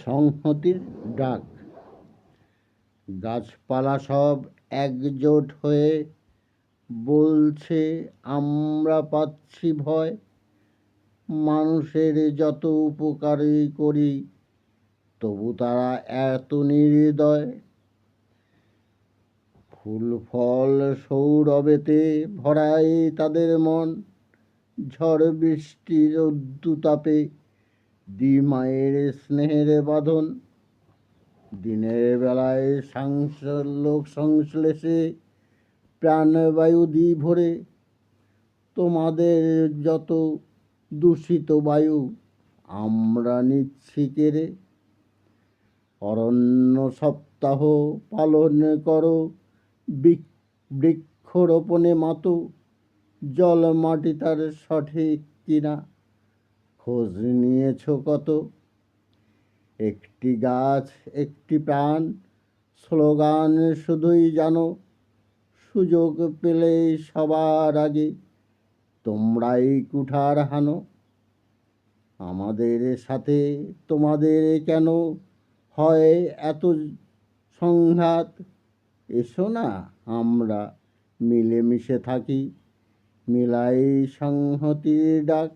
সংহতির ডাক। গাছপালা সব একজোট হয়ে বলছে আমরা পাচ্ছি ভয়, মানুষের যত উপকারই করি তবু তারা এত নির্দয়। ফুল ফল সৌরভেতে ভরায় তাদের মন, ঝড় বৃষ্টির উদ্যুতাপে মায়ের স্নেহের বাঁধন। দিনের বেলায় লোক সংশ্লেষে প্রাণবায়ু ভরে, তোমাদের যত দূষিত বায়ু আমরা নিচ্ছি কেড়ে। অরণ্য সপ্তাহ পালন করো, বৃক্ষরোপণে মাতো, জল মাটি তার সঠিক কিনা খোঁজ নিয়েছ কত? একটি গাছ একটি প্রাণ স্লোগান শুধুই জানো, সুযোগ পেলেই সবার আগে তোমরাই কুঠার হানো। আমাদের সাথে তোমাদের কেন হয় এত সংঘাত? এসো না আমরা মিলেমিশে থাকি, মিলাই সংহতির ডাক।